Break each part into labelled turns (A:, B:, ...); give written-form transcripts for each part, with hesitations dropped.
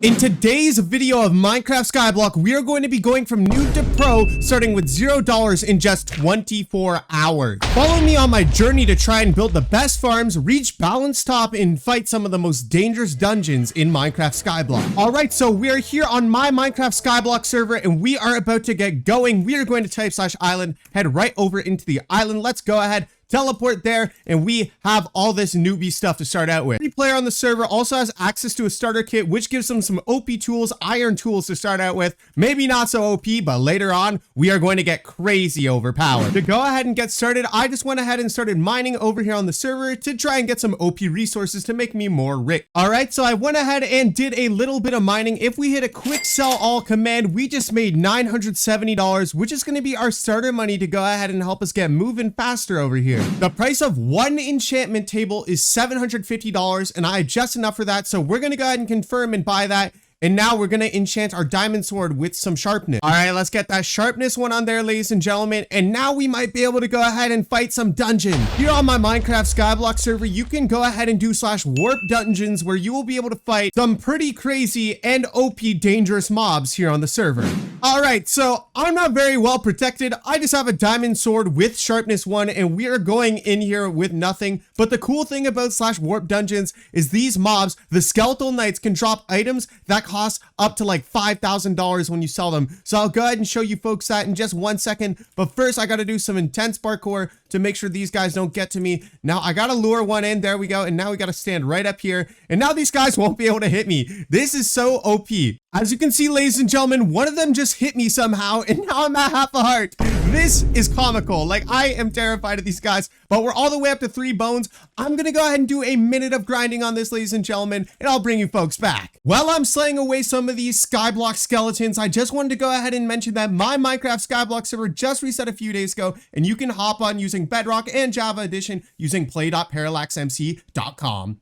A: In today's video of Minecraft Skyblock, we are going to be going from noob to pro, starting with $0 in just 24 hours. Follow me on my journey to try and build the best farms, reach balance top, and fight some of the most dangerous dungeons in Minecraft Skyblock. Alright, so we are here on my Minecraft Skyblock server, and we are about to get going. We are going to type /island, head right over into the island. Let's go ahead. Teleport there, and we have all this newbie stuff to start out with. Every player on the server also has access to a starter kit, which gives them some OP tools, iron tools to start out with. Maybe not so OP, but later on, we are going to get crazy overpowered. To go ahead and get started, I just went ahead and started mining over here on the server to try and get some OP resources to make me more rich. Alright, so I went ahead and did a little bit of mining. If we hit a quick sell all command, we just made $970, which is going to be our starter money to go ahead and help us get moving faster over here. The price of one enchantment table is $750, and I have just enough for that, so we're gonna go ahead and confirm and buy that. And now we're gonna enchant our diamond sword with some sharpness. All right, let's get that sharpness one on there, ladies and gentlemen. And now we might be able to go ahead and fight some dungeon. Here on my Minecraft Skyblock server, you can go ahead and do /warp dungeons, where you will be able to fight some pretty crazy and OP dangerous mobs here on the server. All right, so I'm not very well protected. I just have a diamond sword with sharpness 1, and we are going in here with nothing. But the cool thing about /warp dungeons is these mobs, the skeletal knights, can drop items that cost up to like $5,000 when you sell them. So I'll go ahead and show you folks that in just 1 second. But first, I got to do some intense parkour to make sure these guys don't get to me. Now I got to lure one in. There we go. And now we got to stand right up here. And now these guys won't be able to hit me. This is so OP. As you can see, ladies and gentlemen, one of them just hit me somehow, and now I'm at half a heart. This is comical. Like, I am terrified of these guys, but we're all the way up to 3 bones. I'm gonna go ahead and do a minute of grinding on this, ladies and gentlemen, and I'll bring you folks back. While I'm slaying away some of these Skyblock skeletons, I just wanted to go ahead and mention that my Minecraft Skyblock server just reset a few days ago, and you can hop on using Bedrock and Java Edition using play.parallaxmc.com.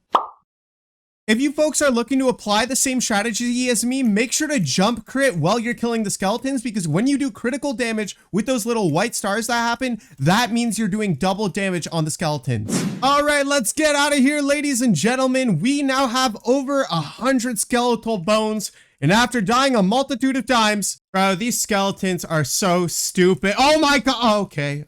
A: If you folks are looking to apply the same strategy as me, make sure to jump crit while you're killing the skeletons, because when you do critical damage with those little white stars that happen, that means you're doing double damage on the skeletons. All right, let's get out of here, ladies and gentlemen. We now have over 100 skeletal bones, and after dying a multitude of times, bro, these skeletons are so stupid. Oh my god. Oh, okay.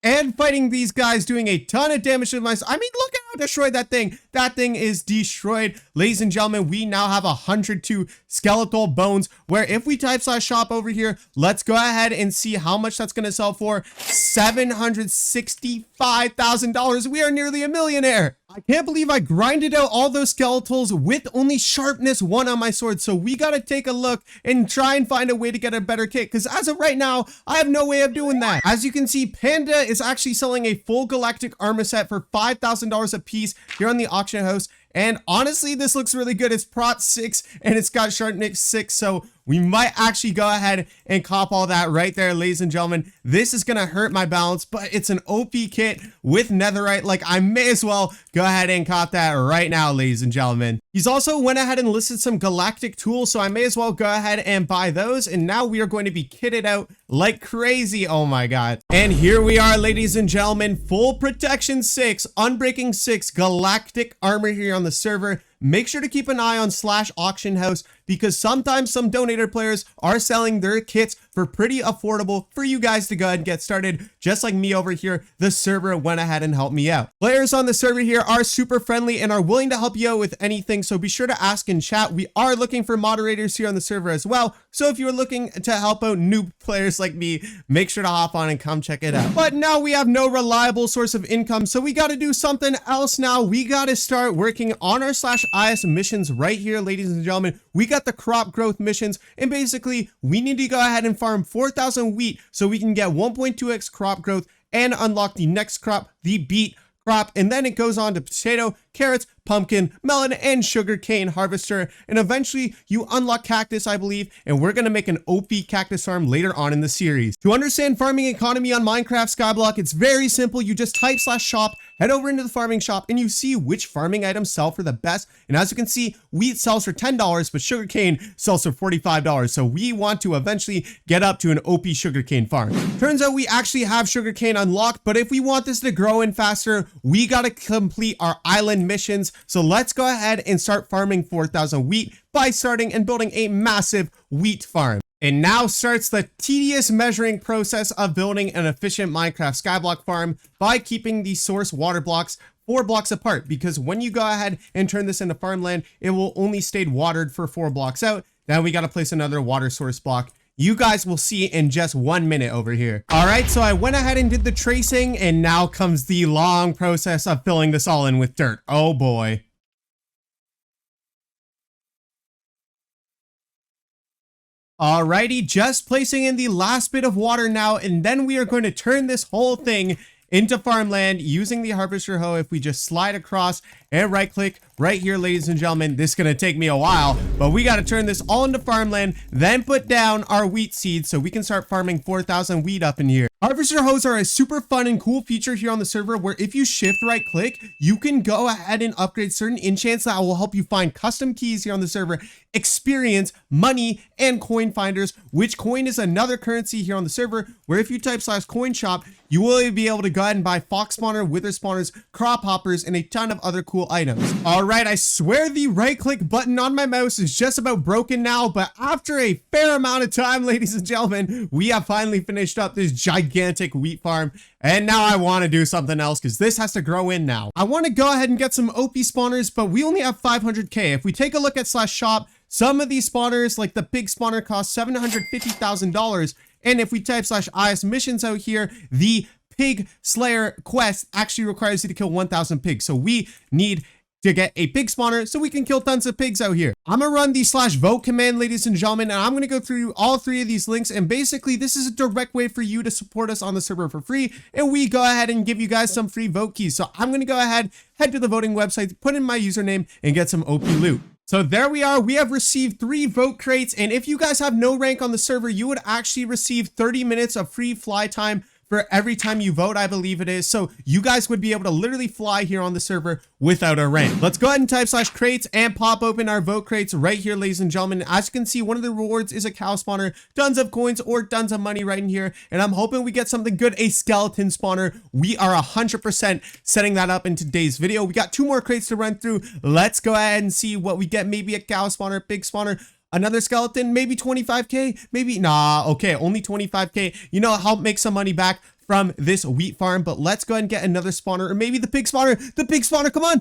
A: And fighting these guys, doing a ton of damage to myself. I mean, look at how destroyed that thing. That thing is destroyed. Ladies and gentlemen, we now have 102 skeletal bones, where if we type /shop over here, let's go ahead and see how much that's going to sell for. $765,000. We are nearly a millionaire. I can't believe I grinded out all those skeletals with only sharpness 1 on my sword. So we got to take a look and try and find a way to get a better kit, because as of right now, I have no way of doing that. As you can see, Panda is actually selling a full galactic armor set for $5,000 a piece here on the auction house. And honestly, this looks really good. It's prot 6 and it's got sharpness 6. So we might actually go ahead and cop all that right there, ladies and gentlemen. This is going to hurt my balance, but it's an OP kit with netherite. Like, I may as well go ahead and cop that right now, ladies and gentlemen. He's also went ahead and listed some galactic tools, so I may as well go ahead and buy those. And now we are going to be kitted out like crazy. Oh my god. And here we are, ladies and gentlemen. Full protection 6, unbreaking 6, galactic armor here on the server. Make sure to keep an eye on /auction house, because sometimes some donator players are selling their kits for pretty affordable for you guys to go ahead and get started. Just like me over here, the server went ahead and helped me out. Players on the server here are super friendly and are willing to help you out with anything, so be sure to ask in chat. We are looking for moderators here on the server as well, so if you're looking to help out noob players like me, make sure to hop on and come check it out. But now we have no reliable source of income, so we got to do something else now. We got to start working on our /IS missions right here, ladies and gentlemen. We got the crop growth missions, and basically we need to go ahead and farm 4,000 wheat so we can get 1.2x crop growth and unlock the next crop, the beet crop. And then it goes on to potato, carrots, pumpkin, melon, and sugar cane harvester, and eventually you unlock cactus, I believe, and we're gonna make an OP cactus farm later on in the series. To understand farming economy on Minecraft Skyblock, it's very simple. You just type /shop, head over into the farming shop, and you see which farming items sell for the best. And as you can see, wheat sells for $10, but sugarcane sells for $45. So we want to eventually get up to an OP sugarcane farm. Turns out we actually have sugarcane unlocked, but if we want this to grow in faster, we gotta complete our island million missions. So let's go ahead and start farming 4,000 wheat by starting and building a massive wheat farm. And now starts the tedious measuring process of building an efficient Minecraft Skyblock farm by keeping the source water blocks 4 blocks apart, because when you go ahead and turn this into farmland, it will only stay watered for 4 blocks out. Then we got to place another water source block. You guys will see in just 1 minute over here. All right, so I went ahead and did the tracing, and now comes the long process of filling this all in with dirt. Oh boy. Alrighty, just placing in the last bit of water now, and then we are going to turn this whole thing into farmland using the harvester hoe. If we just slide across and right click right here, ladies and gentlemen, this is going to take me a while, but we got to turn this all into farmland, then put down our wheat seeds so we can start farming 4,000 wheat up in here. Harvester hoes are a super fun and cool feature here on the server where if you shift right click, you can go ahead and upgrade certain enchants that will help you find custom keys here on the server, experience, money, and coin finders, which coin is another currency here on the server where if you type /coin shop, you will be able to go ahead and buy fox spawner, wither spawners, crop hoppers, and a ton of other cool items. Alright, I swear the right click button on my mouse is just about broken now, but after a fair amount of time, ladies and gentlemen, we have finally finished up this gigantic wheat farm. And now I want to do something else because this has to grow in now. I want to go ahead and get some OP spawners, but we only have 500k. If we take a look at /shop, some of these spawners, like the pig spawner, cost $750,000. And if we type /is missions out here, the pig slayer quest actually requires you to kill 1,000 pigs. So we need to get a pig spawner so we can kill tons of pigs out here. I'm gonna run the /vote command, ladies and gentlemen, and I'm gonna go through all 3 of these links, and basically this is a direct way for you to support us on the server for free, and we go ahead and give you guys some free vote keys. So I'm gonna go ahead, head to the voting website, put in my username, and get some OP loot. So there we are, we have received 3 vote crates, and if you guys have no rank on the server, you would actually receive 30 minutes of free fly time for every time you vote, I believe it is. So you guys would be able to literally fly here on the server without a rank. Let's go ahead and type /crates and pop open our vote crates right here, ladies and gentlemen. As you can see, one of the rewards is a cow spawner, tons of coins or tons of money right in here. And I'm hoping we get something good, a skeleton spawner. We are 100% setting that up in today's video. We got 2 more crates to run through. Let's go ahead and see what we get. Maybe a cow spawner, pig spawner, another skeleton, maybe 25k, maybe, nah, okay, only 25k. You know, help make some money back from this wheat farm, but let's go ahead and get another spawner, or maybe the pig spawner, come on.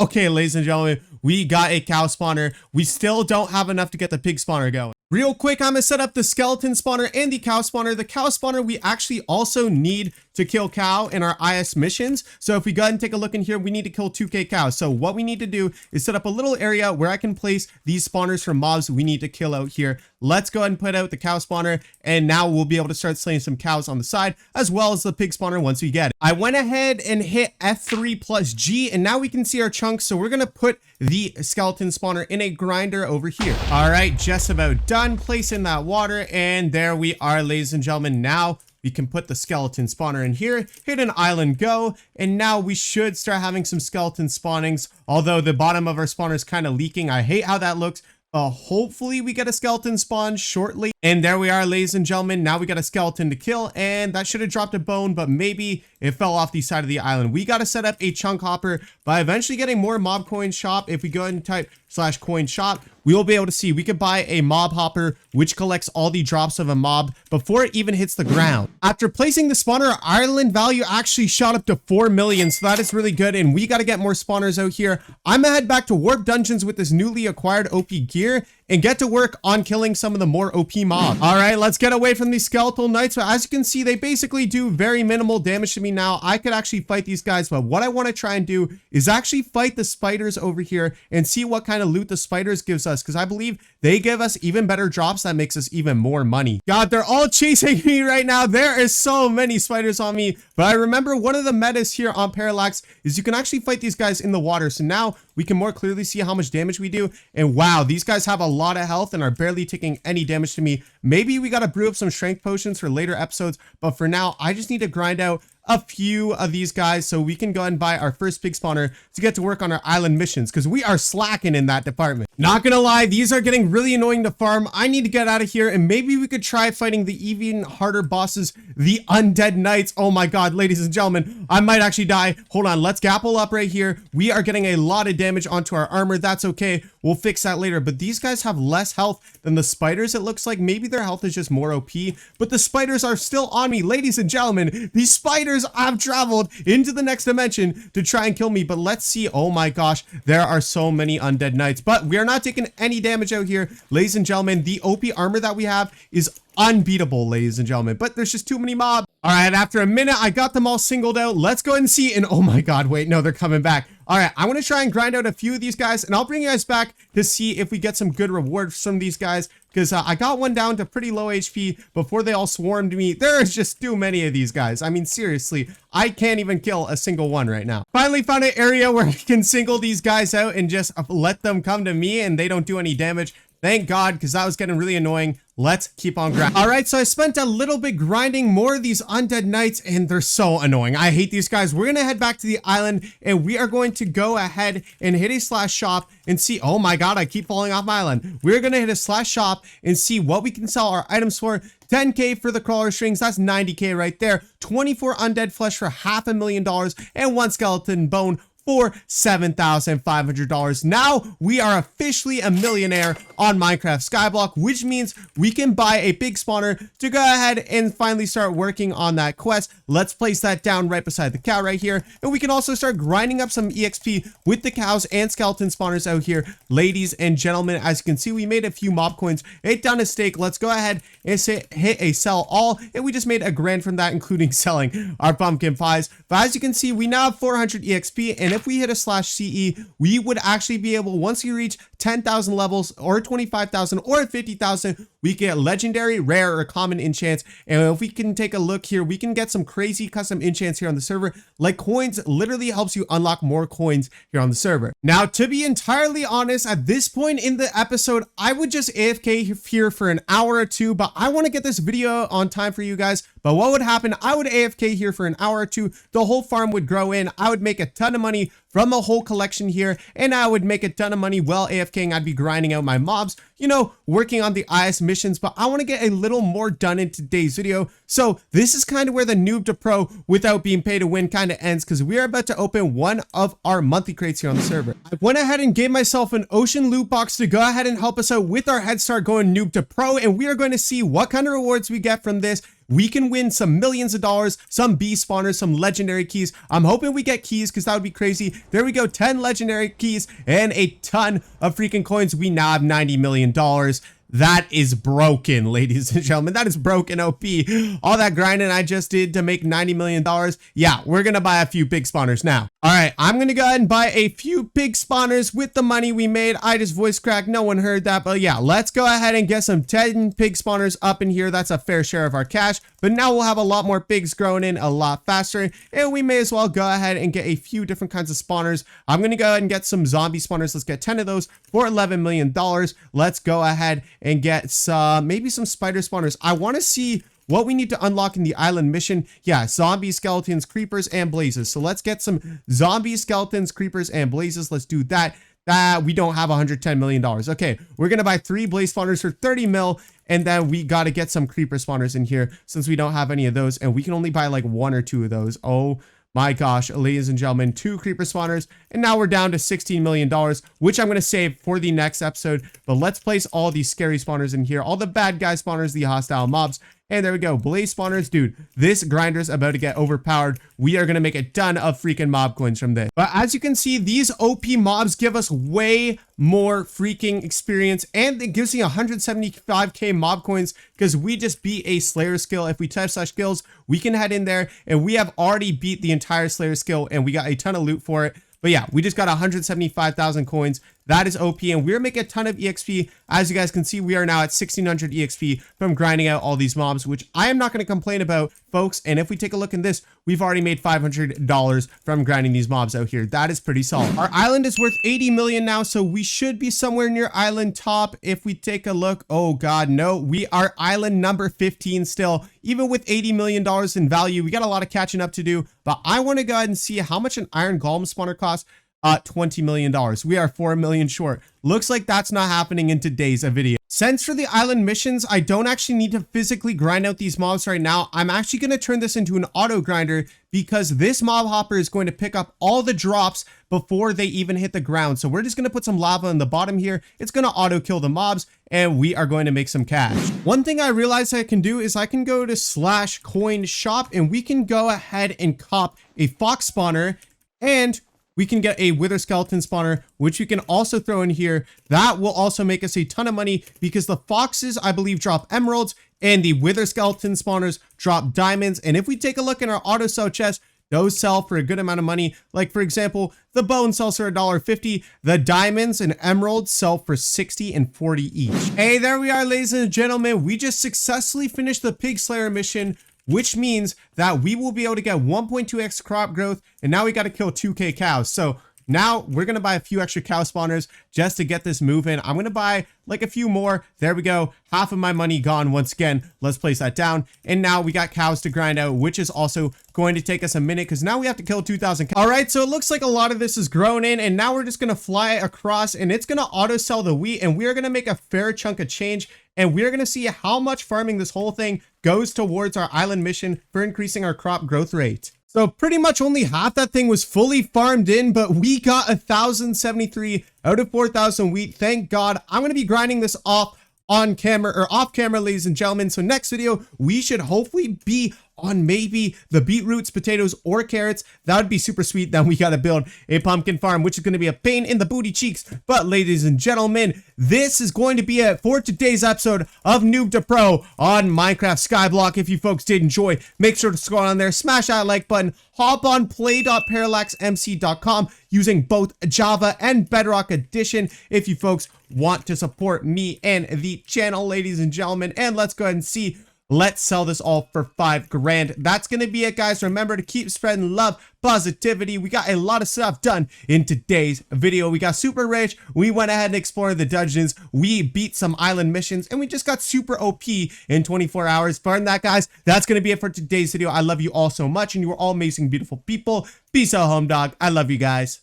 A: Okay, ladies and gentlemen, we got a cow spawner. We still don't have enough to get the pig spawner going. Real quick, I'm gonna set up the skeleton spawner and the cow spawner. The cow spawner, we actually also need to kill cow in our IS missions. So if we go ahead and take a look in here, we need to kill 2k cows. So what we need to do is set up a little area where I can place these spawners for mobs we need to kill out here. Let's go ahead and put out the cow spawner, and now we'll be able to start slaying some cows on the side, as well as the pig spawner once we get it. I went ahead and hit F3+G, and now we can see our chunks. So we're gonna put the skeleton spawner in a grinder over here. All right, just about done. Place in that water, and there we are, ladies and gentlemen. Now we can put the skeleton spawner in here, hit an island go, and now we should start having some skeleton spawnings, although the bottom of our spawner is kind of leaking. I hate how that looks. Hopefully we get a skeleton spawn shortly. And there we are, ladies and gentlemen. Now we got a skeleton to kill, and that should have dropped a bone, but maybe it fell off the side of the island. We got to set up a chunk hopper by eventually getting more mob coin shop. If we go ahead and type /coin shop, we will be able to see we could buy a mob hopper, which collects all the drops of a mob before it even hits the ground. After placing the spawner, our island value actually shot up to 4 million, so that is really good, and we got to get more spawners out here. I'm gonna head back to warp dungeons with this newly acquired OP gear and get to work on killing some of the more OP mobs. All right, let's get away from these skeletal knights. But as you can see, they basically do very minimal damage to me now. I could actually fight these guys, but what I want to try and do is actually fight the spiders over here and see what kind of loot the spiders gives us, because I believe they give us even better drops that makes us even more money. God, they're all chasing me right now. There is so many spiders on me, but I remember one of the metas here on Parallax is you can actually fight these guys in the water. So now we can more clearly see how much damage we do. And wow, these guys have a lot of health and are barely taking any damage to me. Maybe we got to brew up some strength potions for later episodes, but for now, I just need to grind out a few of these guys so we can go and buy our first pig spawner to get to work on our island missions, because we are slacking in that department. Not gonna lie, these are getting really annoying to farm. I need to get out of here, and maybe we could try fighting the even harder bosses, the undead knights. Oh my god, ladies and gentlemen, I might actually die. Hold on, let's gapple up right here. We are getting a lot of damage onto our armor. That's okay, we'll fix that later. But these guys have less health than the spiders. It looks like maybe their health is just more OP, but the spiders are still on me. Ladies and gentlemen, these spiders have traveled into the next dimension to try and kill me. But let's see. Oh my gosh, there are so many undead knights, but we are not taking any damage out here. Ladies and gentlemen, the OP armor that we have is unbeatable, ladies and gentlemen, but there's just too many mobs. All right, after a minute, I got them all singled out. Let's go ahead and see. And oh my god, wait, no, they're coming back. All right, I want to try and grind out a few of these guys, and I'll bring you guys back to see if we get some good reward for some of these guys, because I got one down to pretty low HP before they all swarmed me. There's just too many of these guys. I mean, seriously, I can't even kill a single one right now. Finally found an area where I can single these guys out and just let them come to me and they don't do any damage. Thank God, because that was getting really annoying. Let's keep on grinding. All right, so I spent a little bit grinding more of these undead knights, and they're so annoying. I hate these guys. We're gonna head back to the island, and we are going to go ahead and hit a slash shop and see. Oh my god, I keep falling off my island. We're gonna hit a slash shop and see what we can sell our items for. 10k for the crawler strings, that's 90k right there. 24 undead flesh for $500,000, and 1 skeleton bone for $7,500. Now we are officially a millionaire on Minecraft Skyblock, which means we can buy a big spawner to go ahead and finally start working on that quest. Let's place that down right beside the cow right here, and we can also start grinding up some EXP with the cows and skeleton spawners out here. Ladies and gentlemen, as you can see, we made a few mob coins, a ton of steak. Let's go ahead and hit a sell all, and we just made $1 grand from that, including selling our pumpkin pies. But as you can see, we now have 400 EXP, and if we hit a slash CE, we would actually be able, once we reach 10,000 levels or 25,000 or 50,000, we get legendary, rare, or common enchants. And if we can take a look here, we can get some crazy custom enchants here on the server. Like coins literally helps you unlock more coins here on the server. Now, to be entirely honest, at this point in the episode, I would just AFK here for an hour or two, but I want to get this video on time for you guys. But what would happen? I would AFK here for an hour or two. The whole farm would grow in. I would make a ton of money from a whole collection here, and I would make a ton of money while AFKing. I'd be grinding out my mobs, you know, working on the IS missions, but I want to get a little more done in today's video. So this is kind of where the noob to pro without being paid to win kind of ends, because we are about to open one of our monthly crates here on the server. I went ahead and gave myself an ocean loot box to go ahead and help us out with our head start going noob to pro, and we are going to see what kind of rewards we get from this. We can win some millions of dollars, some bee spawners, some legendary keys. I'm hoping we get keys, because that would be crazy. There we go, 10 legendary keys and a ton of freaking coins. We now have $90 million. That is broken, ladies and gentlemen. That is broken OP. All that grinding I just did to make $90 million. Yeah, we're going to buy a few pig spawners now. All right, I'm going to go ahead and buy a few pig spawners with the money we made. I just voice cracked. No one heard that. But yeah, let's go ahead and get some 10 pig spawners up in here. That's a fair share of our cash. But now we'll have a lot more pigs growing in a lot faster. And we may as well go ahead and get a few different kinds of spawners. I'm going to go ahead and get some zombie spawners. Let's get 10 of those for $11 million. Let's go ahead and get some, maybe some spider spawners. I want to see what we need to unlock in the island mission. Yeah, zombies, skeletons, creepers, and blazes. So let's get some zombies, skeletons, creepers, and blazes. Let's do that. We don't have $110 million. Okay, we're going to buy 3 blaze spawners for 30 mil. And then we got to get some creeper spawners in here since we don't have any of those. And we can only buy like 1 or 2 of those. Oh my gosh, ladies and gentlemen, 2 creeper spawners. And now we're down to $16 million, which I'm going to save for the next episode. But let's place all these scary spawners in here. All the bad guy spawners, the hostile mobs. And there we go, blaze spawners. Dude, this grinder's about to get overpowered. We are going to make a ton of freaking mob coins from this. But as you can see, these OP mobs give us way more freaking experience. And it gives me 175k mob coins because we just beat a Slayer skill. If we type /skills, we can head in there and we have already beat the entire Slayer skill and we got a ton of loot for it. But yeah, we just got 175,000 coins. That is OP, and we're making a ton of EXP. As you guys can see, we are now at 1600 EXP from grinding out all these mobs, which I am not going to complain about, folks. And if we take a look in this, we've already made $500 from grinding these mobs out here. That is pretty solid. Our island is worth 80 million now, so we should be somewhere near island top. If we take a look, oh god, no, we are island number 15 still. Even with $80 million in value, we got a lot of catching up to do, but I want to go ahead and see how much an iron golem spawner costs. $20 million. We are 4 million short. Looks like that's not happening in today's video. Since for the island missions, I don't actually need to physically grind out these mobs right now. I'm actually going to turn this into an auto grinder because this mob hopper is going to pick up all the drops before they even hit the ground. So we're just going to put some lava in the bottom here. It's going to auto kill the mobs and we are going to make some cash. One thing I realized I can do is I can go to /coin shop and we can go ahead and cop a fox spawner, and we can get a wither skeleton spawner, which we can also throw in here. That will also make us a ton of money because the foxes, I believe, drop emeralds and the wither skeleton spawners drop diamonds. And if we take a look in our auto sell chest, those sell for a good amount of money. Like, for example, the bone sells for $1.50. The diamonds and emeralds sell for $60 and $40 each. Hey, there we are, ladies and gentlemen. We just successfully finished the pig slayer mission, which means that we will be able to get 1.2x crop growth, and now we got to kill 2k cows. So now we're going to buy a few extra cow spawners just to get this moving. I'm going to buy like a few more. There we go. Half of my money gone once again. Let's place that down. And now we got cows to grind out, which is also going to take us a minute because now we have to kill 2,000 cows. All right, so it looks like a lot of this is grown in, and now we're just going to fly across and it's going to auto sell the wheat, and we're going to make a fair chunk of change. And we're going to see how much farming this whole thing goes towards our island mission for increasing our crop growth rate. So pretty much only half that thing was fully farmed in, but we got 1,073 out of 4,000 wheat. Thank God. I'm going to be grinding this off on camera or off camera, ladies and gentlemen. So next video, we should hopefully be on maybe the beetroots, potatoes, or carrots. That would be super sweet. Then we got to build a pumpkin farm, which is going to be a pain in the booty cheeks. But ladies and gentlemen, this is going to be it for today's episode of Noob to Pro on Minecraft Skyblock. If you folks did enjoy, make sure to scroll on there, smash that like button, hop on play.parallaxmc.com using both Java and Bedrock edition if you folks want to support me and the channel, ladies and gentlemen. And let's go ahead and see. Let's sell this all for $5 grand. That's going to be it, guys. Remember to keep spreading love, positivity. We got a lot of stuff done in today's video. We got super rich. We went ahead and explored the dungeons. We beat some island missions, and we just got super OP in 24 hours. Pardon that, guys. That's going to be it for today's video. I love you all so much, and you are all amazing, beautiful people. Peace out, home dog. I love you guys.